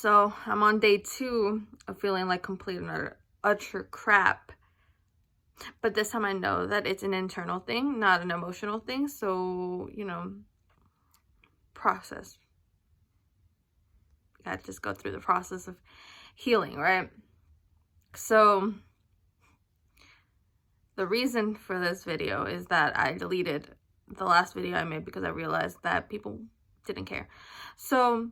So I'm on day 2 of feeling like complete and utter crap. But this time I know that it's an internal thing, not an emotional thing. So, process. You gotta just go through the process of healing, right? So the reason for this video is that I deleted the last video I made because I realized that people didn't care. So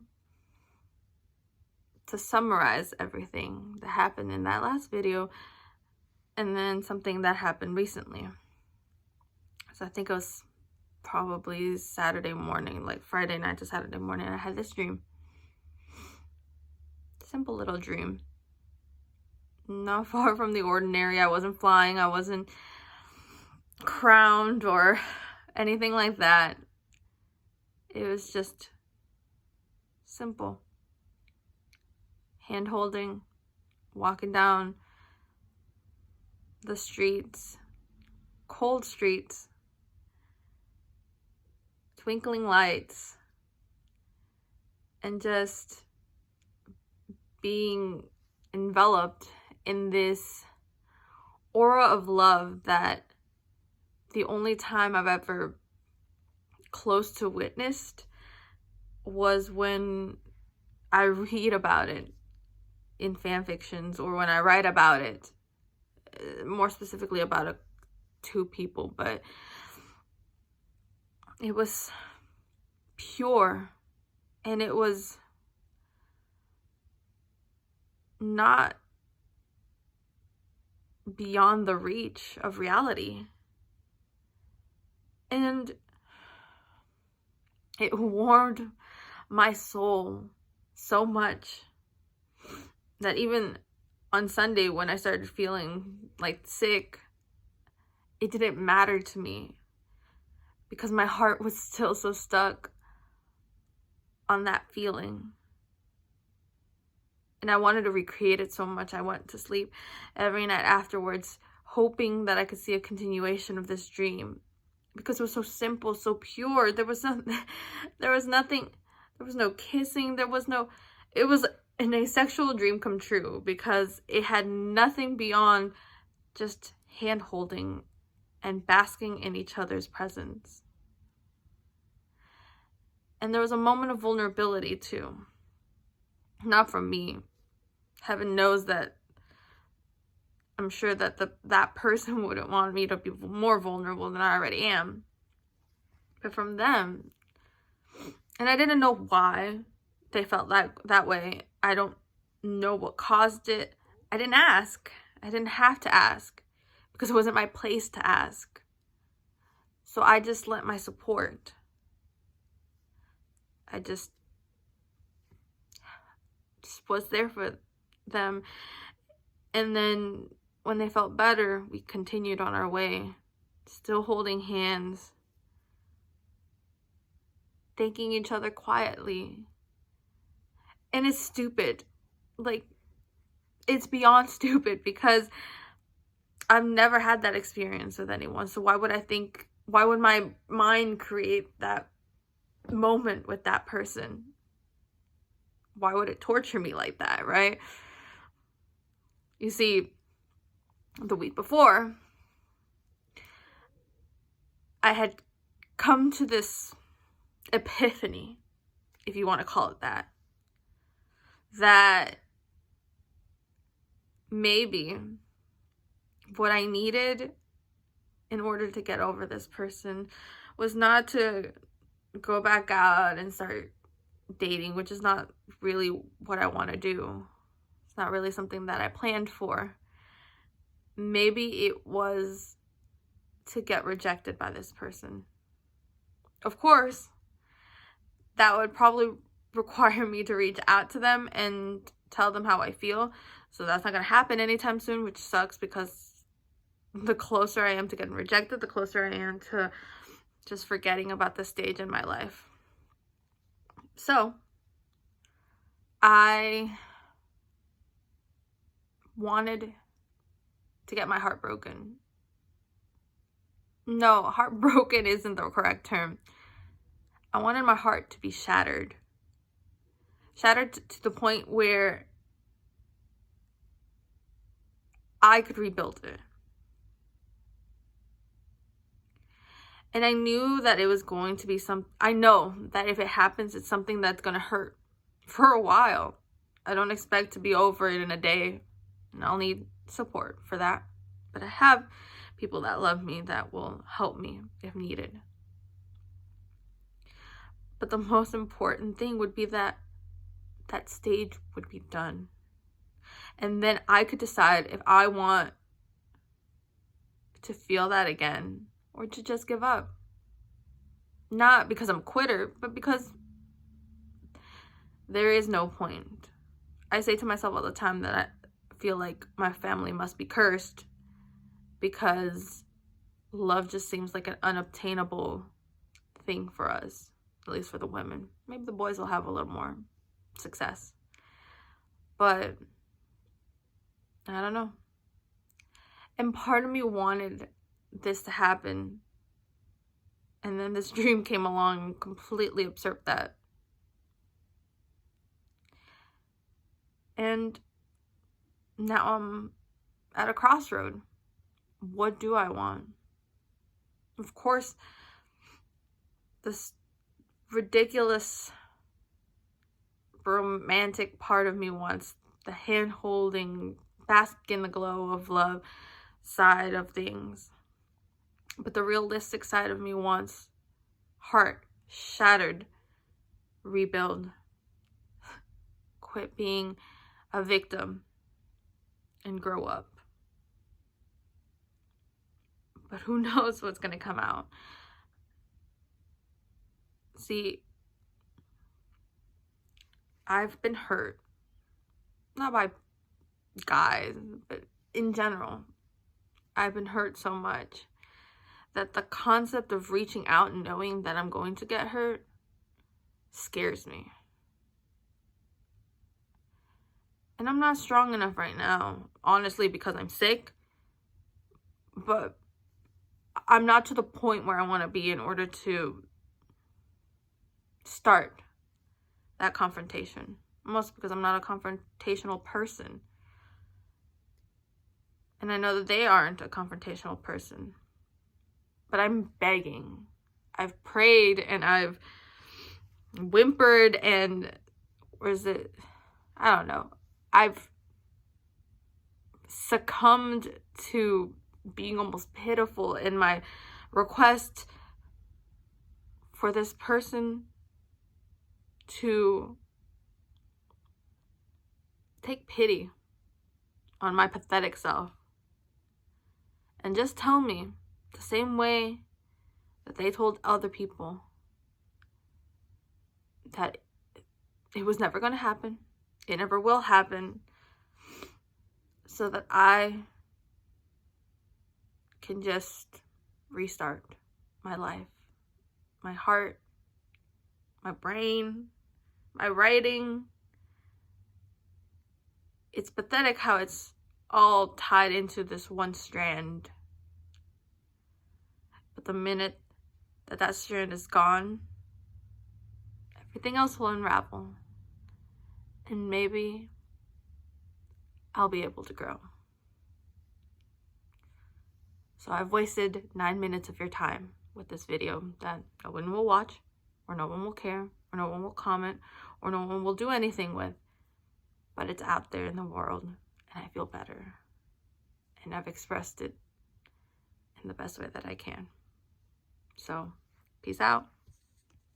to summarize everything that happened in that last video, and then something that happened recently. So I think it was probably Saturday morning, like Friday night to Saturday morning, I had this dream. Simple little dream. Not far from the ordinary. I wasn't flying. I wasn't crowned or anything like that. It was just simple. Hand holding, walking down the streets, cold streets, twinkling lights, and just being enveloped in this aura of love that the only time I've ever close to witnessed was when I read about it in fan fictions or when I write about it, more specifically about 2 people, but it was pure and it was not beyond the reach of reality. And it warmed my soul so much that even on Sunday when I started feeling like sick, it didn't matter to me because my heart was still so stuck on that feeling. And I wanted to recreate it so much. I went to sleep every night afterwards, hoping that I could see a continuation of this dream because it was so simple, so pure. There was nothing, there was no kissing, it was an asexual dream come true because it had nothing beyond just hand holding and basking in each other's presence. And there was a moment of vulnerability too. Not from me. Heaven knows that I'm sure that that person wouldn't want me to be more vulnerable than I already am. But from them. And I didn't know why they felt that way. I don't know what caused it. I didn't ask. I didn't have to ask because it wasn't my place to ask. So I just lent my support. I just was there for them. And then when they felt better, we continued on our way, still holding hands, thanking each other quietly. And it's stupid. Like, it's beyond stupid because I've never had that experience with anyone. So why would my mind create that moment with that person? Why would it torture me like that, right? You see, the week before, I had come to this epiphany, if you want to call it that, that maybe what I needed in order to get over this person was not to go back out and start dating, which is not really what I want to do. It's not really something that I planned for. Maybe it was to get rejected by this person. Of course, that would probably require me to reach out to them and tell them how I feel. So that's not going to happen anytime soon, which sucks because the closer I am to getting rejected, the closer I am to just forgetting about this stage in my life. So I wanted to get my heart broken. No, heartbroken isn't the correct term. I wanted my heart to be shattered Shattered to the point where I could rebuild it. And I knew that it was going to be I know that if it happens, it's something that's going to hurt for a while. I don't expect to be over it in a day, and I'll need support for that. But I have people that love me that will help me if needed. But the most important thing would be that that stage would be done. And then I could decide if I want to feel that again or to just give up. Not because I'm a quitter, but because there is no point. I say to myself all the time that I feel like my family must be cursed because love just seems like an unobtainable thing for us, at least for the women. Maybe the boys will have a little more success. But I don't know. And part of me wanted this to happen. And then this dream came along and completely usurped that. And now I'm at a crossroad. What do I want? Of course, this ridiculous romantic part of me wants the hand-holding, bask in the glow of love side of things. But the realistic side of me wants heart shattered, rebuild, quit being a victim, and grow up. But who knows what's going to come out? See, I've been hurt. Not by guys, but in general. I've been hurt so much that the concept of reaching out and knowing that I'm going to get hurt scares me. And I'm not strong enough right now, honestly, because I'm sick. But I'm not to the point where I want to be in order to start that confrontation. Mostly because I'm not a confrontational person. And I know that they aren't a confrontational person. But I'm begging. I've prayed and I've whimpered and, I don't know. I've succumbed to being almost pitiful in my request for this person to take pity on my pathetic self and just tell me the same way that they told other people that it was never going to happen. It never will happen. So that I can just restart my life, my heart, my brain, my writing. It's pathetic how it's all tied into this one strand. But the minute that that strand is gone, everything else will unravel. And maybe I'll be able to grow. So I've wasted 9 minutes of your time with this video that no one will watch, or no one will care, or no one will comment, or no one will do anything with. But it's out there in the world, and I feel better. And I've expressed it in the best way that I can. So, peace out.